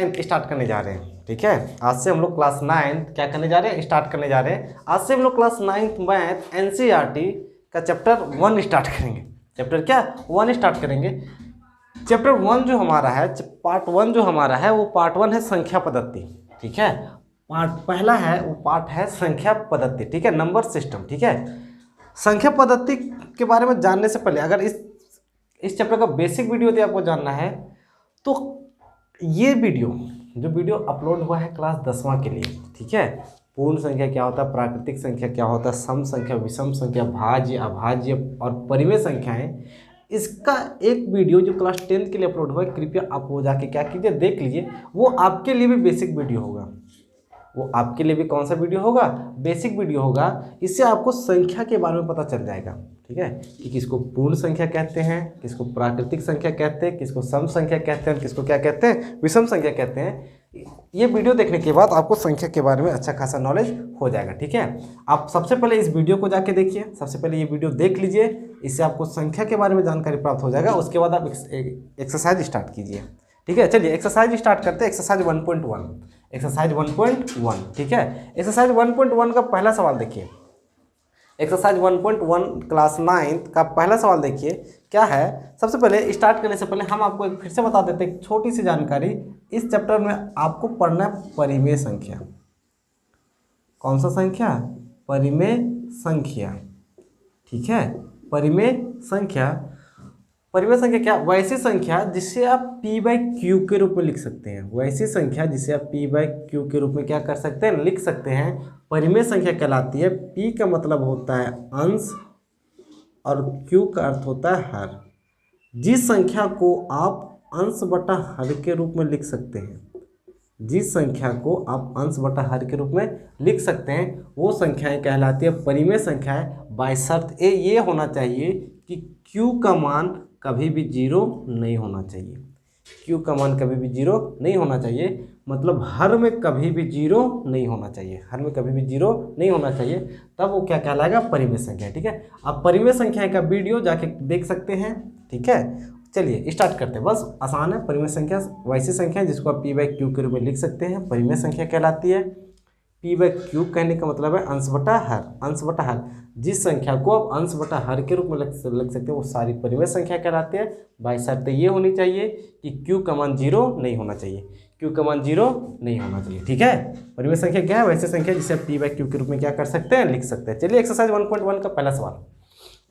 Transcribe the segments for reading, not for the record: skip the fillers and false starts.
9 start करने जा रहे हैं। ठीक है, आज से हम लोग क्लास 9 क्या करने जा रहे हैं, स्टार्ट करने जा रहे हैं। आज से हम लोग क्लास 9 मैथ एनसीईआरटी का चैप्टर 1 स्टार्ट करेंगे। चैप्टर क्या 1 स्टार्ट करेंगे। चैप्टर 1 जो हमारा है, पार्ट 1 जो हमारा है वो पार्ट 1 है संख्या पद्धति। ठीक है, पार्ट पहला है वो पार्ट है संख्या पद्धति। ठीक है, नंबर सिस्टम। ठीक है, संख्या पद्धति के बारे में जानने से पहले अगर इस चैप्टर का बेसिक वीडियो यदि आपको जानना है तो ये वीडियो अपलोड हुआ है क्लास 10वां के लिए। ठीक है, पूर्ण संख्या क्या होता है, प्राकृतिक संख्या क्या होता है, सम संख्या, विषम संख्या, भाज्य, अभाज्य और परिमेय संख्याएं, इसका एक वीडियो जो क्लास 10 के लिए अपलोड हुआ है, कृपया आप वो जाके क्या कीजिए, देख लीजिए। वो आपके लिए भी बेसिक वीडियो होगा। वो आपके लिए भी कौन सा वीडियो होगा, बेसिक वीडियो होगा। इससे आपको संख्या के बारे में पता चल जाएगा। ठीक है, कि किसको पूर्ण संख्या कहते हैं, किसको प्राकृतिक संख्या कहते हैं, किसको सम संख्या कहते हैं, किसको क्या कहते हैं, विषम संख्या कहते हैं। ये वीडियो देखने के बाद आपको संख्या के बारे में अच्छा खासा नॉलेज हो जाएगा। ठीक है, आप सबसे पहले इस वीडियो को जाके देखिए, सबसे पहले ये वीडियो देख लीजिए, इससे आपको संख्या के बारे में जानकारी प्राप्त हो जाएगा। उसके बाद आप एक्सरसाइज स्टार्ट कीजिए। ठीक है, चलिए एक्सरसाइज स्टार्ट करते हैं। Exercise 1.1, exercise 1.1। ठीक है, एक्सरसाइज 1.1 का पहला सवाल देखिए। एक्सरसाइज 1.1 क्लास 9 का पहला सवाल देखिए क्या है। सबसे पहले स्टार्ट करने से पहले हम आपको एक फिर से बता देते हैं छोटी सी जानकारी। इस चैप्टर में आपको पढ़ना है परिमेय संख्या। कौन सा संख्या, परिमेय संख्या। ठीक है, परिमेय संख्या। परिमेय संख्या क्या, वैसी संख्या जिसे आप p/q के रूप में लिख सकते हैं। वैसी संख्या जिसे आप p/q के रूप में क्या कर सकते हैं, लिख सकते हैं, परिमेय संख्या कहलाती है। p का मतलब होता है अंश और q का अर्थ होता है हर। जिस संख्या को आप अंश बटा हर के रूप में लिख सकते हैं, जिस संख्या को आप अंश बटा हर के रूप में लिख सकते हैं, वो संख्याएं कहलाती है परिमेय संख्याएं। बशर्ते ये होना चाहिए कि q का मान कभी भी 0 नहीं होना चाहिए। q का मान कभी भी 0 नहीं होना चाहिए, मतलब हर में कभी भी 0 नहीं होना चाहिए। हर में कभी भी 0 नहीं होना चाहिए, तब वो क्या कहलाएगा, परिमेय संख्या। ठीक है, आप परिमेय संख्या का वीडियो जाके देख सकते हैं। ठीक है, चलिए स्टार्ट करते हैं। बस आसान है। परिमेय संख्या वैसी संख्या है जिसको आप p/q के रूप में लिख सकते हैं, परिमेय संख्या कहलाती है। p/q कहने का मतलब है अंश बटा हर। अंश बटा हर, जिस संख्या को आप अंश बटा हर के रूप में लिख सकते हैं वो सारी परिमेय संख्या कहलाती है। बशर्ते ये होनी चाहिए कि q का मान 0 नहीं होना चाहिए। q का मान 0 नहीं होना चाहिए। ठीक है, परिमेय संख्या क्या है, वैसे संख्या जिसे आप p/q के रूप में क्या कर सकते हैं, लिख सकते हैं। चलिए एक्सरसाइज 1.1 का पहला सवाल।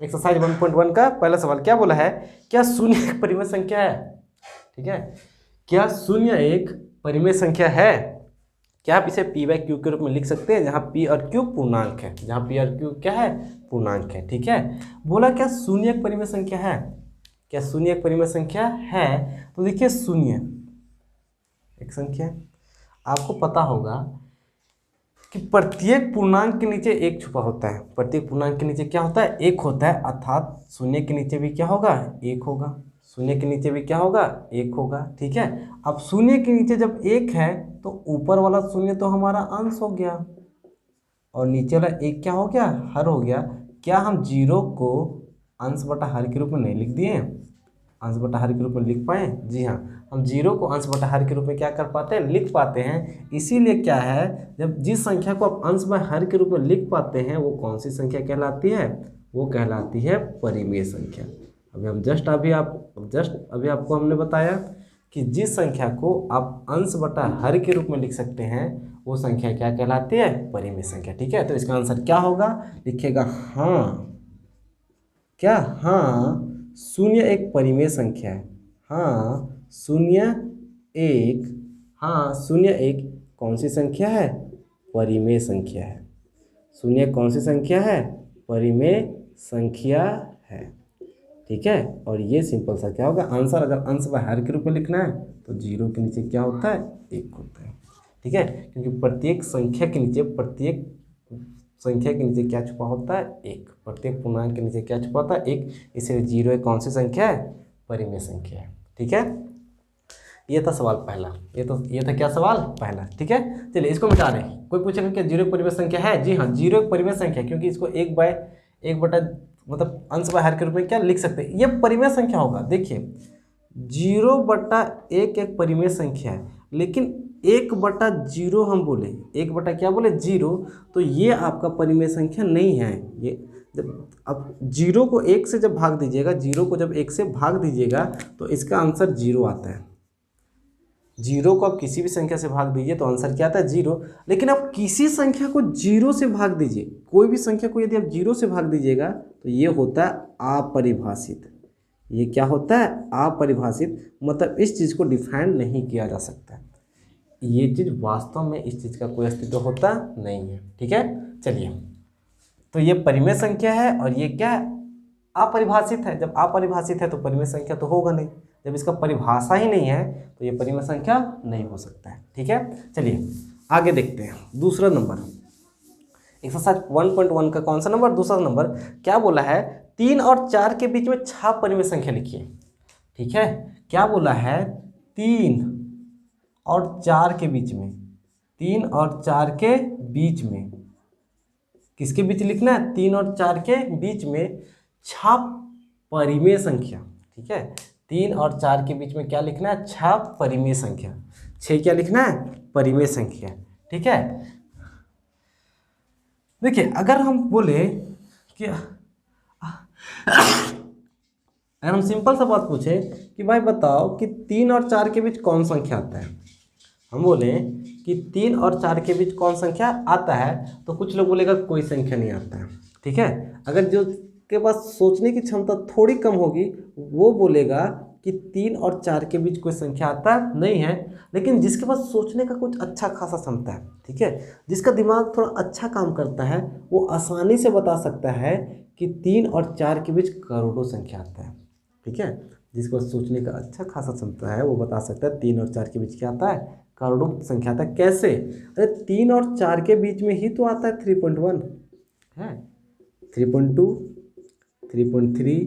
एक्सरसाइज 1.1 का पहला सवाल क्या बोला है, क्या शून्य एक परिमेय संख्या है। ठीक है, क्या शून्य एक परिमेय संख्या है। क्या आप इसे p/q के रूप में लिख सकते हैं, जहाँ p और q पूर्णांक है, जहाँ p और q क्या है, पूर्णांक है। ठीक है, बोला क्या शून्य एक परिमेय संख्या है। क्या शून्य एक परिमेय संख्या है, तो देखिए शून्य एक संख्या। आपको पता होगा कि प्रत्येक पूर्णांक के नीचे एक छुपा होता है। प्रत्येक पूर्णांक के नीचे क्या होता है, एक होता है, अर्थात शून्य के नीचे भी क्या होगा, एक होगा। शून्य के नीचे भी क्या होगा, एक होगा। ठीक है, अब शून्य के नीचे जब एक है तो ऊपर वाला शून्य तो हमारा अंश हो गया और नीचे वाला एक क्या हो गया, हर हो गया। क्या हम 0 को अंश बटा हर के रूप में नहीं लिख दिए, अंश बटा हर के रूप में लिख पाए। जी हाँ, हम 0 को अंश बटा हर के रूप में क्या कर पाते हैं, लिख पाते हैं। इसीलिए क्या है, जब जिस संख्या को आप अंश बटा हर के रूप में लिख पाते हैं वो कौन सी संख्या कहलाती है, वो कहलाती है परिमेय संख्या। अभी आपको हमने बताया कि जिस संख्या को आप अंश बटा हर के रूप में लिख सकते हैं वो संख्या क्या कहलाती है, परिमेय संख्या। ठीक है, तो इसका आंसर क्या होगा, लिखिएगा हाँ। क्या, हाँ शून्य एक परिमेय संख्या है। हाँ शून्य एक कौन सी संख्या है, परिमेय संख्या है। शून्य कौन सी संख्या है, परिमेय संख्या है। ठीक है, और ये सिंपल सा क्या होगा आंसर। अगर अंश व हर के रूप में लिखना है तो 0 के नीचे क्या होता है, 1 होता है। ठीक है, क्योंकि प्रत्येक संख्या के नीचे क्या छुपा होता है, 1। प्रत्येक पूर्णांक के नीचे क्या छुपा होता है, 1। इसलिए 0 एक कौन सी संख्या है, परिमेय संख्या है। ठीक है, ये था सवाल पहला। ये था क्या, सवाल पहला। ठीक है, चलिए इसको मिटा रहे हैं। कोई पूछेगा क्या 0 एक परिमेय संख्या है। जी हाँ, 0 एक परिमेय संख्या, क्योंकि इसको 1 बटा मतलब अंश बटा हर के रूप में क्या लिख सकते हैं, ये परिमेय संख्या होगा। देखिए 0/1 एक परिमेय संख्या है, लेकिन 1/0 हम बोले, 1 क्या बोले 0, तो ये आपका परिमेय संख्या नहीं है। ये जब अब 0 को 1 से जब भाग दीजिएगा, 0 को जब 1 से भाग दीजिएगा तो इसका आंसर 0 आता है। 0 को आप किसी भी संख्या से भाग दीजिए तो आंसर क्या आता है 0। लेकिन आप किसी संख्या को 0 से भाग दीजिए, कोई भी संख्या को यदि आप 0 से भाग दीजिएगा तो ये होता है अपरिभाषित। ये क्या होता है अपरिभाषित, मतलब इस चीज़ को डिफाइन नहीं किया जा सकता। ये चीज़ वास्तव में इस चीज़ का कोई अस्तित्व होता नहीं है। ठीक है, चलिए, तो ये परिमेय संख्या है और ये क्या है अपरिभाषित है। जब अपरिभाषित है तो परिमेय संख्या तो होगा नहीं, जब इसका परिभाषा ही नहीं है तो ये परिमेय संख्या नहीं हो सकता है। ठीक है, चलिए आगे देखते हैं। दूसरा नंबर एक्सरसाइज 1.1 का कौन सा नंबर, दूसरा नंबर क्या बोला है, 3 और 4 के बीच में 6 परिमेय संख्या लिखिए। ठीक है, क्या बोला है 3 और 4 के बीच में, 3 और 4 के बीच में, किसके बीच लिखना है 3 और 4 के बीच में 6 परिमेय संख्या। ठीक है, 3 और 4 के बीच में क्या लिखना है 6 परिमेय संख्या। 6 क्या लिखना है परिमेय संख्या। ठीक है, देखिए अगर हम बोले कि अगर हम सिंपल सा बात पूछे कि भाई बताओ कि 3 और 4 के बीच कौन संख्या आता है, हम बोले कि 3 और 4 के बीच कौन संख्या आता है, तो कुछ लोग बोलेगा कोई संख्या नहीं आता है। ठीक है, अगर जो के पास सोचने की क्षमता थोड़ी कम होगी वो बोलेगा कि 3 और 4 के बीच कोई संख्या आता नहीं है। लेकिन जिसके पास सोचने का कुछ अच्छा खासा क्षमता है, ठीक है, जिसका दिमाग थोड़ा अच्छा काम करता है, वो आसानी से बता सकता है कि 3 और 4 के बीच करोड़ों संख्या आता है। ठीक है, जिसको सोचने का अच्छा खासा क्षमता है वो बता सकता है 3 और 4 के बीच क्या आता है करोड़ों संख्या आता है। कैसे, अरे 3 और 4 के बीच में ही तो आता है 3.1 है, 3.2, 3.3,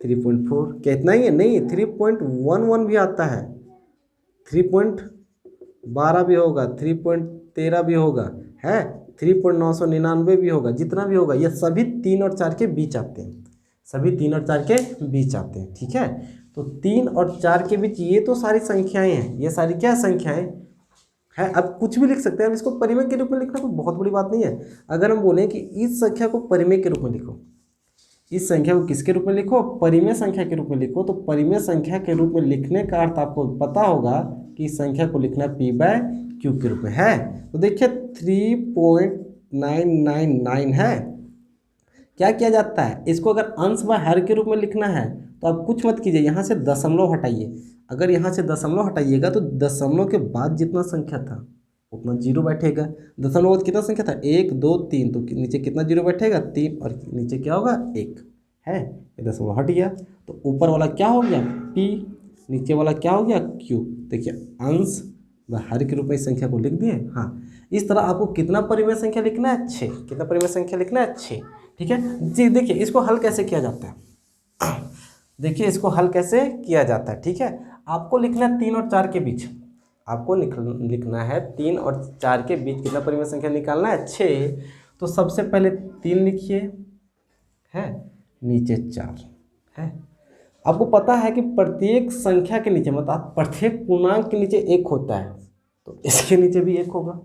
3.4, कितना ही है नहीं 3.11 भी आता है, 3.12 भी होगा, 3.13 भी होगा, है 3.999 भी होगा, जितना भी होगा ये सभी 3 और 4 के बीच आते हैं, सभी 3 और 4 के बीच आते हैं। ठीक है, तो 3 और 4 के बीच ये तो सारी संख्याएं हैं, ये सारी क्या संख्याएं है। अब कुछ भी लिख सकते हैं, हम इसको परिमेय के रूप में लिखना कोई बहुत बड़ी बात नहीं है। अगर हम बोलें कि इस संख्या को परिमेय के रूप में लिखो, इस संख्या को किसके रूप में लिखो परिमेय संख्या के रूप में लिखो, तो परिमेय संख्या के रूप में लिखने का अर्थ आपको पता होगा कि इस संख्या को लिखना p/q के रूप में है। तो देखिए 3.999 है, क्या किया जाता है इसको अगर अंश व हर के रूप में लिखना है तो आप कुछ मत कीजिए, यहाँ से दशमलव हटाइए। अगर यहाँ से दशमलव हटाइएगा तो दशमलव के बाद जितना संख्या था उतना जीरो बैठेगा। दशमलव बाद कितना संख्या था 1 2 3, तो नीचे कितना जीरो बैठेगा 3, और नीचे क्या होगा 1 है, ये दशमलव हट गया। तो ऊपर वाला क्या हो गया p, नीचे वाला क्या हो गया q। देखिए अंश व हर के रूप में इस संख्या को लिख दिए। हाँ, इस तरह आपको कितना परिमेय संख्या लिखना है 6, कितना परिमेय संख्या लिखना है 6। ठीक है जी, देखिए इसको हल कैसे किया जाता है, देखिए इसको हल कैसे किया जाता है। ठीक है, आपको लिखना है 3 और 4 के बीच, आपको लिखना है 3 और 4 के बीच कितना परिमेय संख्या निकालना है 6। तो सबसे पहले 3 लिखिए, है नीचे 4 है। आपको पता है कि प्रत्येक संख्या के नीचे मतलब प्रत्येक पूर्णांक के नीचे 1 होता है, तो इसके नीचे भी 1 होगा।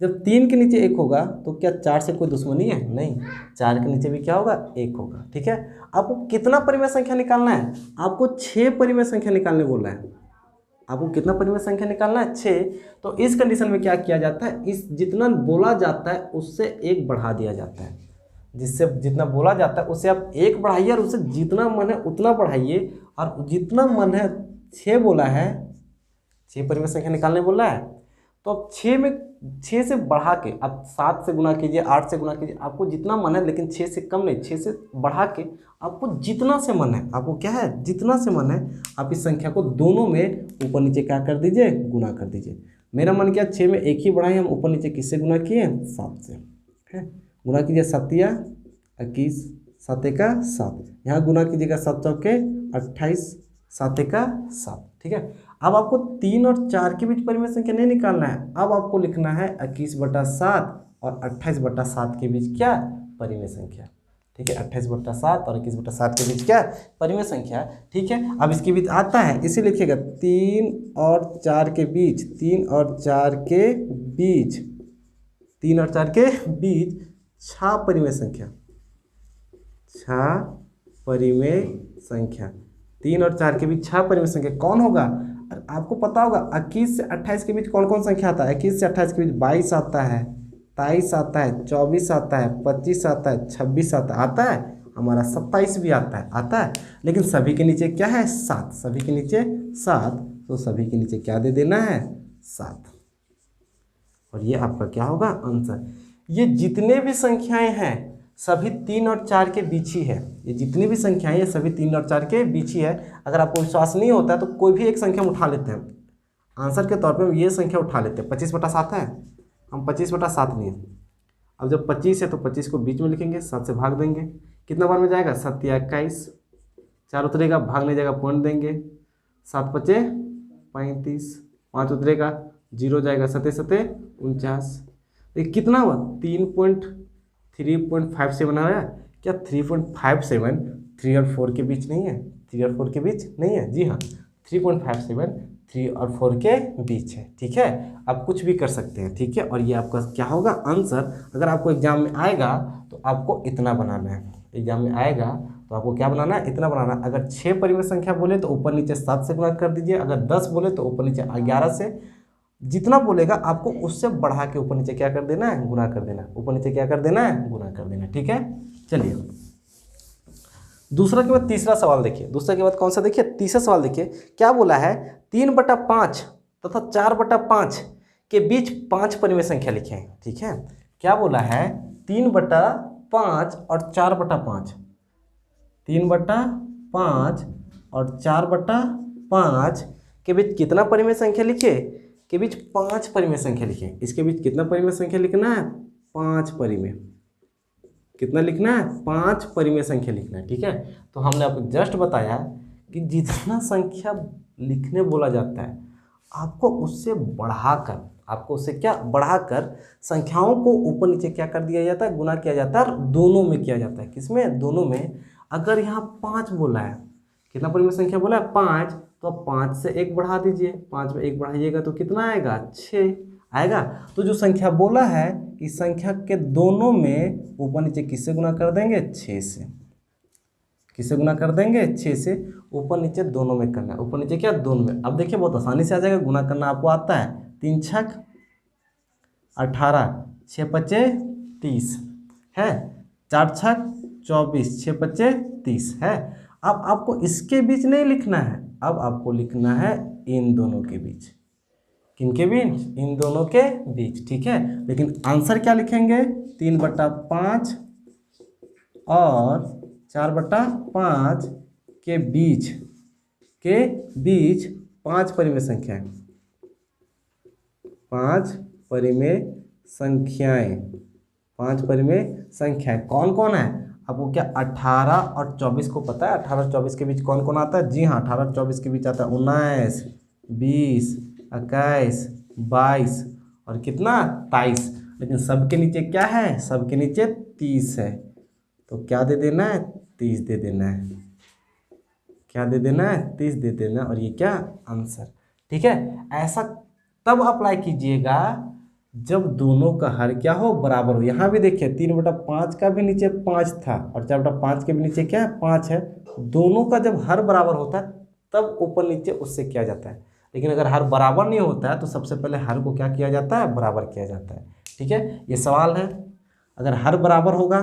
जब 3 के नीचे 1 होगा तो क्या 4 से कोई दुश्मनी है, नहीं, 4 के नीचे भी क्या होगा 1 होगा। ठीक है, आपको कितना परिमेय संख्या निकालना है, आपको 6 परिमेय संख्या निकालने बोला है, आपको कितना परिमेय संख्या निकालना है 6। तो इस कंडीशन में क्या किया जाता है, इस जितना बोला जाता है उससे 1 बढ़ा दिया जाता है, जिससे जितना बोला जाता है उससे आप 1 बढ़ाइए और उससे जितना मन है उतना बढ़ाइए, और जितना मन है 6 बोला है, 6 परिमेय संख्या निकालने बोला है, तो अब 6 से बढ़ा के आप 7 से गुना कीजिए, 8 से गुना कीजिए, आपको जितना मन है, लेकिन 6 से कम नहीं, 6 से बढ़ा के आपको जितना से मन है, आपको क्या है जितना से मन है, आप इस संख्या को दोनों में ऊपर नीचे क्या कर दीजिए गुना कर दीजिए। मेरा मन क्या 6 में 1 ही बढ़ाए, हम ऊपर नीचे किससे गुना किए 7 से, है गुना कीजिए 7 या 21, 7 का 7, यहाँ गुना कीजिएगा 7 चौके 28, 7 का 7। ठीक है, अब आपको 3 और 4 के बीच परिमेय संख्या नहीं निकालना है, अब आपको लिखना है 21/7 और 28/7 के बीच क्या परिमेय संख्या। ठीक है, 28/7 और 21/7 के बीच क्या परिमेय संख्या है। ठीक है, अब इसके बीच आता है, इसे लिखिएगा 3 और 4 के बीच, 3 और 4 के बीच, 3 और 4 के बीच 6 परिमेय संख्या, 6 परिमेय संख्या, 3 और 4 के बीच 6 परिमेय संख्या कौन होगा? आपको पता होगा 21 से 28 के बीच कौन कौन संख्या आता है। 21 से 28 के बीच 22 आता है, 23 आता है, 24 आता है, 25 आता है, 26 आता है, हमारा 27 भी आता है। लेकिन सभी के नीचे क्या है? 7, सभी के नीचे 7, तो सभी के नीचे क्या दे देना है? 7। और ये आपका क्या होगा? आंसर। ये जितने भी संख्याएं हैं सभी 3 और 4 के बीच ही है। ये जितनी भी संख्याएं ये सभी 3 और 4 के बीच ही है। अगर आपको विश्वास नहीं होता है तो कोई भी एक संख्या हम उठा लेते हैं, आंसर के तौर पे हम ये संख्या उठा लेते हैं। 25/7 है, हम 25/7 लिए। अब जब 25 है तो 25 को बीच में लिखेंगे, 7 से भाग देंगे, कितना बार में जाएगा? 7 या 21, 4 उतरेगा, भाग नहीं जाएगा, पॉइंट देंगे, 7 × 5 = 35, 5 उतरेगा, 0 जाएगा, 7 × 7 = 49। ये कितना हुआ? 3.57 आया क्या? 3.57 3 और 4 के बीच नहीं है, 3 और 4 के बीच नहीं है, जी हाँ, 3.57 3 और 4 के बीच है। ठीक है, आप कुछ भी कर सकते हैं। ठीक है, और ये आपका क्या होगा? आंसर। अगर आपको एग्जाम में आएगा तो आपको इतना बनाना है, एग्जाम में आएगा तो आपको क्या बनाना है? इतना बनाना है। अगर 6 परिमेय संख्या बोले तो ऊपर नीचे 7 से गुणा कर दीजिए, अगर 10 बोले तो ऊपर नीचे 11 से, जितना बोलेगा आपको उससे बढ़ा के ऊपर नीचे क्या कर देना है? गुना कर देना है। ऊपर नीचे क्या कर देना है? गुना कर देना है। ठीक है, चलिए दूसरा के बाद तीसरा सवाल देखिए। दूसरा के बाद कौन सा देखिए? तीसरा सवाल देखिए, क्या बोला है? 3/5 तथा 4/5 के बीच 5 परिमेय संख्या लिखें। ठीक है, क्या बोला है? 3/5 और 4/5, 3/5 और 4/5 के बीच कितना परिमेय संख्या लिखे? के बीच 5 परिमेय संख्या लिखे। इसके बीच कितना परिमेय संख्या लिखना है? 5 परिमेय। कितना लिखना है? 5 परिमेय संख्या लिखना है। ठीक है, तो हमने आपको जस्ट बताया कि जितना संख्या लिखने बोला जाता है आपको उससे बढ़ाकर, आपको उससे क्या बढ़ाकर संख्याओं को ऊपर नीचे क्या कर दिया जाता है? गुना किया जाता है, और दोनों में किया जाता है। किसमें? दोनों में। अगर यहाँ 5 बोला है, कितना परिमेय संख्या बोला है? 5, तो अब 5 से 1 बढ़ा दीजिए, 5 में 1 बढ़ाइएगा तो कितना आएगा? 6 आएगा। तो जो संख्या बोला है इस संख्या के दोनों में ऊपर नीचे किससे गुना कर देंगे? 6 से। किससे गुना कर देंगे? 6 से। ऊपर नीचे दोनों में करना है, ऊपर नीचे क्या? दोनों में। अब देखिए बहुत आसानी से आ जाएगा, गुना करना आपको आता है। 3 × 6 = 18, 6 × 5 = 30 है, 4 × 6 = 24, 6 × 5 = 30 है। अब आपको इसके बीच नहीं लिखना है, अब आपको लिखना है इन दोनों के बीच। किनके बीच? इन दोनों के बीच। ठीक है, लेकिन आंसर क्या लिखेंगे? 3/5 और 4/5 के बीच 5 परिमेय संख्याएं, 5 परिमेय संख्याएं, 5 परिमेय संख्याएं कौन कौन है? आपको क्या 18 और 24 को पता है? 18 और 24 के बीच कौन कौन आता है? जी हाँ, 18 और 24 के बीच आता है 19, 20, 21, 22 और कितना? 23। लेकिन सबके नीचे क्या है? सबके नीचे 30 है, तो क्या दे देना है? 30 दे देना है। क्या दे देना है? 30 दे देना है। और ये क्या? आंसर। ठीक है, ऐसा तब अप्लाई कीजिएगा जब दोनों का हर क्या हो? बराबर हो। यहाँ भी देखिए 3/5 का भी नीचे 5 था और 4/5 के भी नीचे क्या है? 5 है। दोनों का जब हर बराबर होता है तब ऊपर नीचे उससे किया जाता है। लेकिन अगर हर बराबर नहीं होता है तो सबसे पहले हर को क्या किया जाता है? बराबर किया जाता है। ठीक है, ये सवाल है। अगर हर बराबर होगा,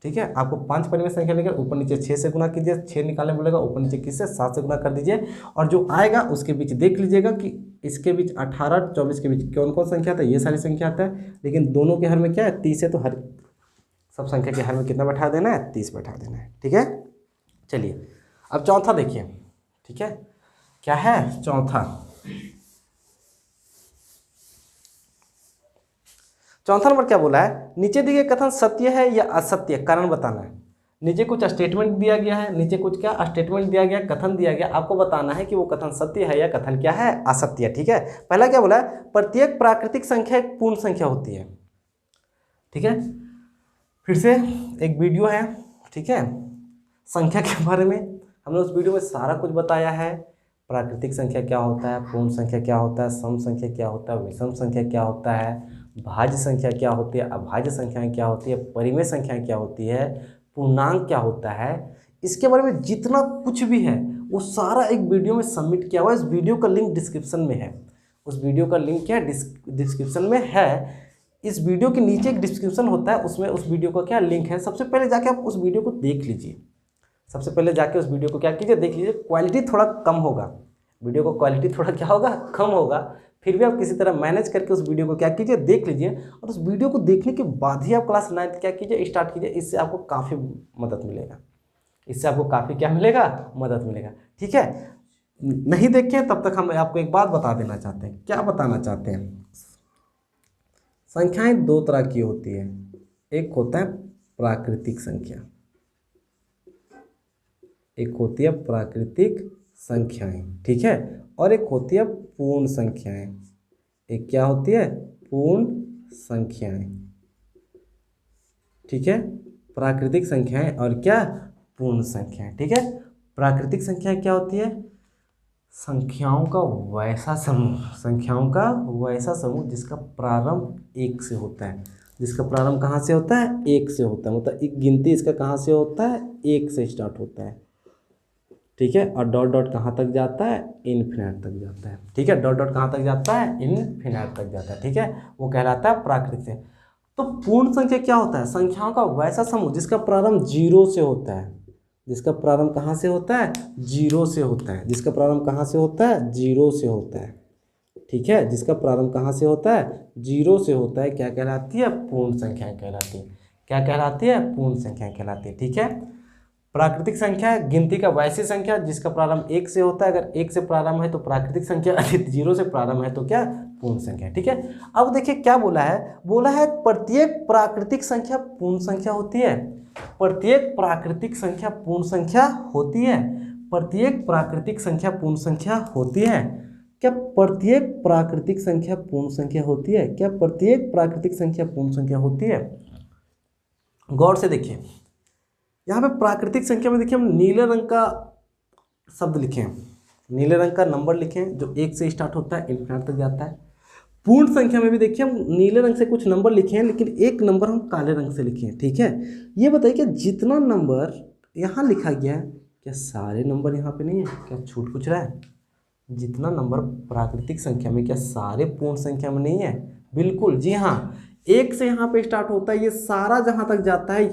ठीक है, आपको 5 परिमेय संख्या लेकर ऊपर नीचे 6 से गुना कीजिए, 6 निकालने बोलेगा, ऊपर नीचे किससे? 7 से गुना कर दीजिए। और जो आएगा उसके बीच देख लीजिएगा कि इसके बीच 18 और 24 के बीच कौन कौन संख्या आता है? ये सारी संख्या आता है। लेकिन दोनों के हर में क्या है? 30 है, तो हर सब संख्या के हर में कितना बैठा देना है? 30 बैठा देना है। ठीक है, चलिए अब चौथा देखिए। ठीक है, क्या है? चौथा नंबर क्या बोला है? नीचे दिए गए कथन सत्य है या असत्य, कारण बताना है। नीचे कुछ स्टेटमेंट दिया गया है, नीचे कुछ क्या स्टेटमेंट दिया गया, कथन दिया गया, आपको बताना है कि वो कथन सत्य है या कथन क्या है? असत्य। ठीक है, पहला क्या बोला है? प्रत्येक प्राकृतिक संख्या एक पूर्ण संख्या होती है। ठीक है, फिर से एक वीडियो है, ठीक है। संख्या के बारे में हमने उस वीडियो में सारा कुछ बताया है। प्राकृतिक संख्या क्या होता है, पूर्ण संख्या क्या होता है, सम संख्या क्या होता है, विषम संख्या क्या होता है, भाज्य संख्या क्या होती है, अभाज्य संख्याएं क्या होती है, परिमेय संख्याएं क्या होती है, पूर्णांक क्या होता है, इसके बारे में जितना कुछ भी है वो सारा एक वीडियो में सबमिट किया हुआ है। इस वीडियो का लिंक डिस्क्रिप्शन में है। उस वीडियो का लिंक क्या है, डिस्क्रिप्शन में है। इस वीडियो के नीचे एक डिस्क्रिप्शन होता है, उसमें उस वीडियो का क्या लिंक है, सबसे पहले जाके आप उस वीडियो को देख लीजिए। सबसे पहले जाके उस वीडियो को क्या कीजिए, देख लीजिए। क्वालिटी थोड़ा कम होगा, वीडियो को क्वालिटी थोड़ा क्या होगा, कम होगा, फिर भी आप किसी तरह मैनेज करके उस वीडियो को क्या कीजिए, देख लीजिए। और उस वीडियो को देखने के बाद ही आप क्लास 9 क्या कीजिए, स्टार्ट कीजिए। इससे आपको काफ़ी मदद मिलेगा, इससे आपको काफ़ी क्या मिलेगा, मदद मिलेगा। ठीक है, नहीं देखे तब तक हम आपको एक बात बता देना चाहते हैं। क्या बताना चाहते हैं, संख्याएं दो तरह की होती है। एक होता है प्राकृतिक संख्या, एक होती है प्राकृतिक संख्याएं, ठीक है, और एक होती है पूर्ण संख्याएं। एक क्या होती है, पूर्ण संख्याएं, ठीक है। प्राकृतिक संख्याएं और क्या, पूर्ण संख्याएं, ठीक है। प्राकृतिक संख्याएं क्या होती है, संख्याओं का वैसा समूह, संख्याओं का वैसा समूह जिसका प्रारंभ एक से होता है। जिसका प्रारंभ कहाँ से होता है, एक से होता है। मतलब एक गिनती इसका कहाँ से होता है, एक से स्टार्ट होता है, ठीक है। और डॉट डॉट कहाँ तक जाता है, इन्फिनिट तक जाता है, ठीक है। डॉट डॉट कहाँ तक जाता है, इन्फिनिट तक जाता है, ठीक है। वो कहलाता है प्राकृतिक संख्या। तो पूर्ण संख्या क्या होता है, संख्याओं का वैसा समूह जिसका प्रारंभ जीरो से होता है। जिसका प्रारंभ कहाँ से होता है, जीरो से होता है। जिसका प्रारंभ कहाँ से होता है, जीरो से होता है, ठीक है। जिसका प्रारंभ कहाँ से होता है, जीरो से होता है, क्या कहलाती है, पूर्ण संख्याएं कहलाती है। क्या कहलाती है, पूर्ण संख्याएं कहलाती है, ठीक है। प्राकृतिक संख्या है गिनती का वैसी संख्या जिसका प्रारंभ एक से होता है। अगर एक से प्रारंभ है तो प्राकृतिक संख्या, जीरो से प्रारंभ है तो क्या, पूर्ण संख्या, ठीक है। अब देखिए क्या बोला है, बोला है प्रत्येक प्राकृतिक संख्या पूर्ण संख्या होती है। प्रत्येक प्राकृतिक संख्या पूर्ण संख्या होती है। प्रत्येक प्राकृतिक संख्या पूर्ण संख्या होती है। क्या प्रत्येक प्राकृतिक संख्या पूर्ण संख्या होती है, क्या प्रत्येक प्राकृतिक संख्या पूर्ण संख्या होती है। गौर से देखिए, यहाँ पे प्राकृतिक संख्या में देखिए हम नीले रंग का शब्द लिखे हैं, नीले रंग का नंबर लिखे हैं जो एक से स्टार्ट होता है, इन्फिनिट तक जाता है। पूर्ण संख्या में भी देखिए हम नीले रंग से कुछ नंबर लिखे हैं, लेकिन एक नंबर हम काले रंग से लिखे हैं, ठीक है। ये बताइए कि जितना नंबर यहाँ लिखा गया है, क्या सारे नंबर यहाँ पे नहीं है, क्या छूट कुछ रहा है। जितना नंबर प्राकृतिक संख्या में, क्या सारे पूर्ण संख्या में नहीं है, बिल्कुल जी हाँ। एक से यहाँ पे स्टार्ट होता है, ये सारा जहाँ तक जाता है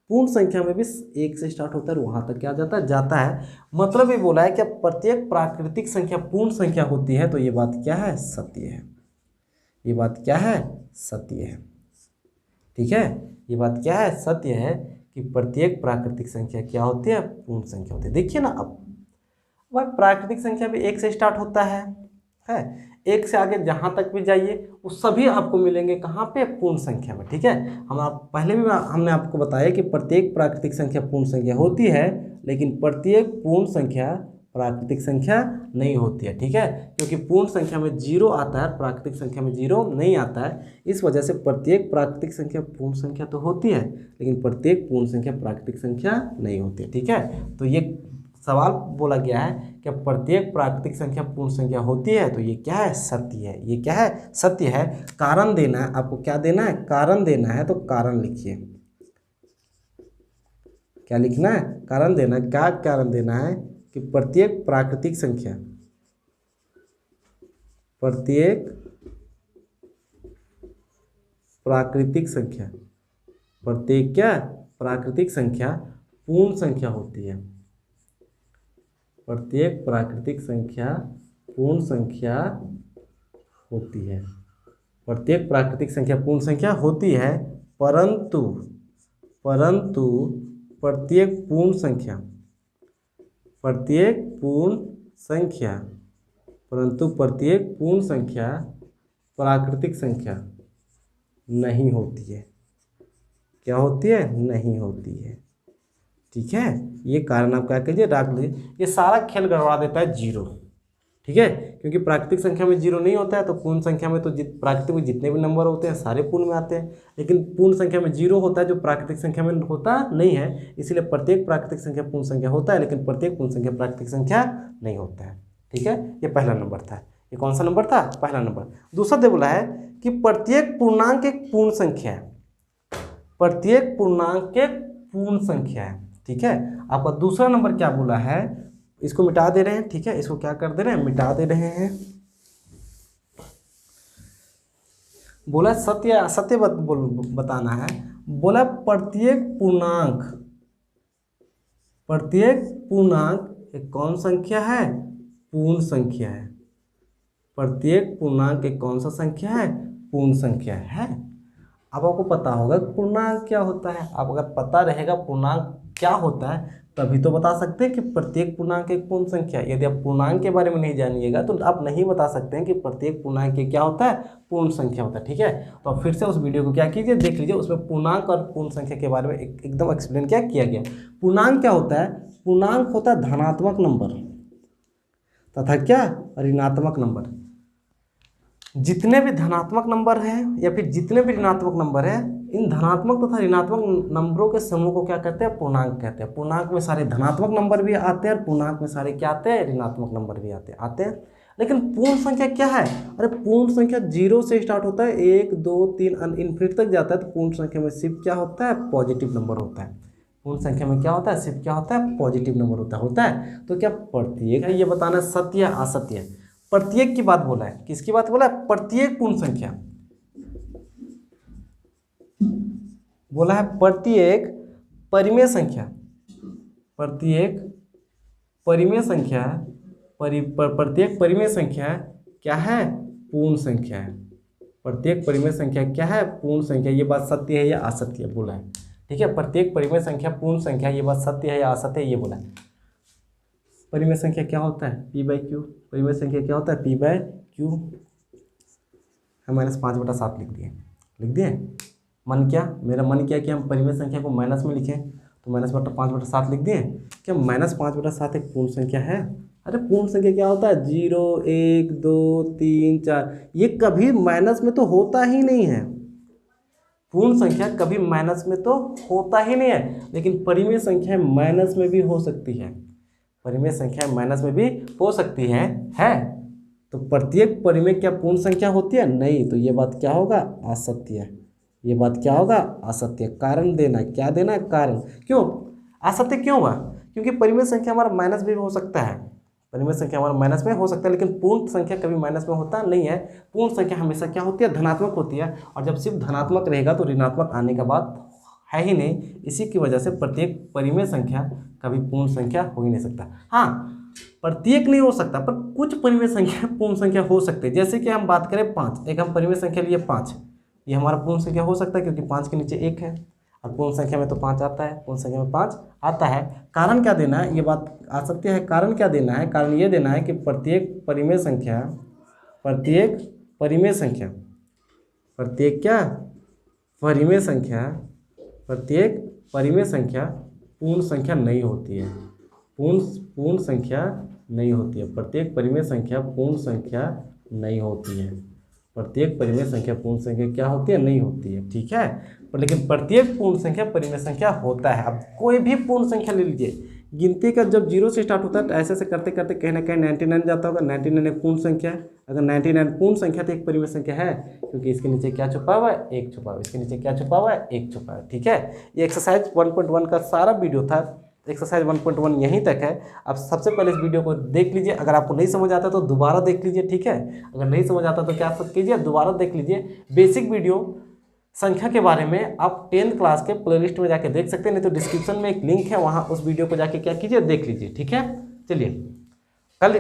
पूर्ण संख्या में भी एक से स्टार्ट होता है, वहाँ तक क्या जाता है, जाता है। मतलब ये बोला है कि प्रत्येक प्राकृतिक संख्या पूर्ण संख्या होती है। तो ये बात क्या है, सत्य है। ये बात क्या है, सत्य है, ठीक है। ये बात क्या है, सत्य है कि प्रत्येक प्राकृतिक संख्या क्या होती है, पूर्ण संख्या होती है। देखिए ना, अब वह प्राकृतिक संख्या भी एक से स्टार्ट होता है। एक से आगे जहाँ तक भी जाइए वो सभी आपको मिलेंगे कहाँ पे, पूर्ण संख्या में, ठीक है। पहले भी हमने आपको बताया कि प्रत्येक प्राकृतिक संख्या पूर्ण संख्या होती है, लेकिन प्रत्येक पूर्ण संख्या प्राकृतिक संख्या नहीं होती है, ठीक है। क्योंकि पूर्ण संख्या में जीरो आता है, प्राकृतिक संख्या में जीरो नहीं आता है। इस वजह से प्रत्येक प्राकृतिक संख्या पूर्ण संख्या तो होती है, लेकिन प्रत्येक पूर्ण संख्या प्राकृतिक संख्या नहीं होती है, ठीक है। तो ये सवाल बोला गया है कि प्रत्येक प्राकृतिक संख्या पूर्ण संख्या होती है। तो ये क्या है, सत्य है। ये क्या है, सत्य है। कारण देना है आपको, क्या देना है, कारण देना है। तो कारण लिखिए, क्या लिखना है, कारण देना है। क्या कारण देना है कि प्रत्येक प्राकृतिक संख्या, प्रत्येक प्राकृतिक संख्या, प्रत्येक क्या, प्राकृतिक संख्या पूर्ण संख्या होती है। प्रत्येक प्राकृतिक संख्या पूर्ण संख्या होती है। प्रत्येक प्राकृतिक संख्या पूर्ण संख्या होती है, परंतु प्रत्येक पूर्ण संख्या, प्रत्येक पूर्ण संख्या, परंतु प्रत्येक पूर्ण संख्या प्राकृतिक संख्या नहीं होती है। क्या होती है, नहीं होती है, ठीक है। ये कारण आप क्या कीजिए, रख लीजिए। ये सारा खेल गड़बड़ा देता है जीरो, ठीक है, क्योंकि प्राकृतिक संख्या में जीरो नहीं होता है, तो पूर्ण संख्या में तो प्राकृतिक में जितने भी नंबर होते हैं सारे पूर्ण में आते हैं, लेकिन पूर्ण संख्या में जीरो होता है जो प्राकृतिक संख्या में होता नहीं है, इसलिए प्रत्येक प्राकृतिक संख्या पूर्ण संख्या होता है, लेकिन प्रत्येक पूर्ण संख्या प्राकृतिक संख्या नहीं होता है। ठीक है, ये पहला नंबर था। ये कौन सा नंबर था? पहला नंबर। दूसरा दे बोला है कि प्रत्येक पूर्णांक एक पूर्ण संख्या है, प्रत्येक पूर्णांक एक पूर्ण संख्या है। ठीक है, आपका दूसरा नंबर क्या बोला है, इसको मिटा दे रहे हैं। ठीक है, इसको क्या कर दे रहे हैं, मिटा दे रहे हैं। बोला सत्य असत्य बताना है। बोला प्रत्येक पूर्णांक एक कौन संख्या है? पूर्ण संख्या है। प्रत्येक पूर्णांक एक कौन सा संख्या है? पूर्ण संख्या है। अब आपको पता होगा पूर्णांक क्या होता है। आप अगर पता रहेगा पूर्णांक क्या होता है तभी तो बता सकते हैं कि प्रत्येक पूर्णांक एक पूर्ण संख्या है। यदि आप पूर्णांक के बारे में नहीं जानिएगा तो आप नहीं बता सकते हैं कि प्रत्येक पूर्णांक क्या होता है? पूर्ण संख्या होता है। ठीक है, तो फिर से उस वीडियो को क्या कीजिए, देख लीजिए, उसमें पूर्णांक और पूर्ण संख्या के बारे में एकदम एक्सप्लेन क्या किया गया। पूर्णांक क्या होता है? पूर्णांक होता है धनात्मक नंबर तथा क्या? ऋणात्मक नंबर। जितने भी धनात्मक नंबर हैं या फिर जितने भी ऋणात्मक नंबर हैं, इन धनात्मक तथा ऋणात्मक नंबरों के समूह को क्या कहते हैं? पूर्णांक कहते हैं। पूर्णांक में सारे धनात्मक नंबर भी आते हैं और पूर्णांक में सारे क्या आते हैं? ऋणात्मक नंबर भी आते हैं। लेकिन पूर्ण संख्या क्या है? अरे पूर्ण संख्या जीरो से स्टार्ट होता है, 1 2 3 इन्फिनिटी तक जाता है, तो पूर्ण संख्या में सिर्फ क्या होता है? पॉजिटिव नंबर होता है। पूर्ण संख्या में क्या होता है? सिर्फ क्या होता है? पॉजिटिव नंबर होता है। तो क्या प्रत्येक है, ये बताना सत्य या असत्य। प्रत्येक की बात बोला है। किसकी बात बोला है? प्रत्येक पूर्ण संख्या बोला है। प्रत्येक परिमेय संख्या, प्रत्येक परिमेय संख्या, प्रत्येक परिमेय संख्या क्या है? पूर्ण संख्या है। प्रत्येक परिमेय संख्या क्या है? पूर्ण संख्या। ये बात सत्य है या असत्य बोला है। ठीक है, प्रत्येक परिमेय संख्या पूर्ण संख्या, ये बात सत्य है या असत्य ये बोला है। परिमेय संख्या क्या होता है? p/q। परिमेय संख्या क्या होता है? p/q। हम -5/7 लिख दिए। मन क्या? मेरा मन क्या कि हम परिमेय संख्या को माइनस में लिखें, तो -5/7 लिख दिए। क्या -5/7 एक पूर्ण संख्या है? अरे पूर्ण संख्या क्या होता है? 0 1 2 3 4, ये कभी माइनस में तो होता ही नहीं है। पूर्ण संख्या कभी माइनस में तो होता ही नहीं है, लेकिन परिमेय संख्या माइनस में भी हो सकती है। परिमेय संख्या माइनस में भी हो सकती है। तो प्रत्येक परिमेय क्या पूर्ण संख्या होती है? नहीं। तो ये बात क्या होगा? असत्य। ये बात क्या होगा? असत्य। कारण देना, क्या देना है? कारण। क्यों असत्य क्यों हुआ? क्योंकि परिमेय संख्या हमारा माइनस में भी हो सकता है। परिमेय संख्या हमारा माइनस में हो सकता है, लेकिन पूर्ण संख्या कभी माइनस में होता नहीं है। पूर्ण संख्या हमेशा क्या होती है? धनात्मक होती है। और जब सिर्फ धनात्मक रहेगा तो ऋणात्मक आने का बात है ही नहीं। इसी की वजह से प्रत्येक परिमेय संख्या कभी पूर्ण संख्या हो ही नहीं सकता। हाँ, प्रत्येक नहीं हो सकता, पर कुछ परिमेय संख्या पूर्ण संख्या हो सकती है। जैसे कि हम बात करें 5, एक हम परिमेय संख्या लिए 5, ये हमारा पूर्ण संख्या हो सकता है क्योंकि 5 के नीचे 1 है, और पूर्ण संख्या में तो 5 आता है। पूर्ण संख्या में 5 आता है। कारण क्या देना है? ये बात असत्य है। कारण क्या देना है? कारण ये देना है कि प्रत्येक परिमेय संख्या, प्रत्येक परिमेय संख्या, प्रत्येक क्या? परिमेय संख्या, प्रत्येक परिमेय संख्या पूर्ण संख्या नहीं होती है। पूर्ण संख्या नहीं होती है। प्रत्येक परिमेय संख्या पूर्ण संख्या नहीं होती है। प्रत्येक परिमेय संख्या पूर्ण संख्या क्या होती है? नहीं होती है। ठीक है, पर लेकिन प्रत्येक पूर्ण संख्या परिमेय संख्या होता है। अब कोई भी पूर्ण संख्या ले लीजिए, गिनती का जब 0 से स्टार्ट होता है तो ऐसे ऐसे करते करते कहीं ना कहीं 99 जाता होगा। 99 एक पूर्ण संख्या है। अगर 99 पूर्ण संख्या तो एक परिमेय संख्या है, क्योंकि इसके नीचे क्या छुपा हुआ है? 1 छुपा हुआ है। इसके नीचे क्या छुपा हुआ है? 1 छुपा है। ठीक है, ये एक्सरसाइज 1.1 का सारा वीडियो था। एक्सरसाइज 1.1 यहीं तक है। आप सबसे पहले इस वीडियो को देख लीजिए। अगर आपको नहीं समझ आता तो दोबारा देख लीजिए। ठीक है, अगर नहीं समझ आता तो क्या कीजिए? दोबारा देख लीजिए। बेसिक वीडियो संख्या के बारे में आप 10th क्लास के प्लेलिस्ट में जाके देख सकते हैं, नहीं तो डिस्क्रिप्शन में एक लिंक है, वहाँ उस वीडियो को जाके क्या कीजिए? देख लीजिए। ठीक है, चलिए कल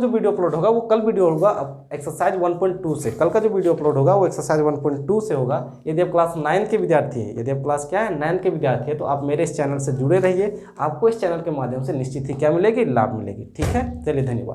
जो वीडियो अपलोड होगा वो कल वीडियो होगा एक्सरसाइज 1.2 से। कल का जो वीडियो अपलोड होगा वो एक्सरसाइज 1.2 से होगा। यदि आप क्लास 9 के विद्यार्थी हैं, यदि आप क्लास क्या है 9 के विद्यार्थी है, तो आप मेरे इस चैनल से जुड़े रहिए। आपको इस चैनल के माध्यम से निश्चित ही क्या मिलेगी? लाभ मिलेगी। ठीक है, चलिए धन्यवाद।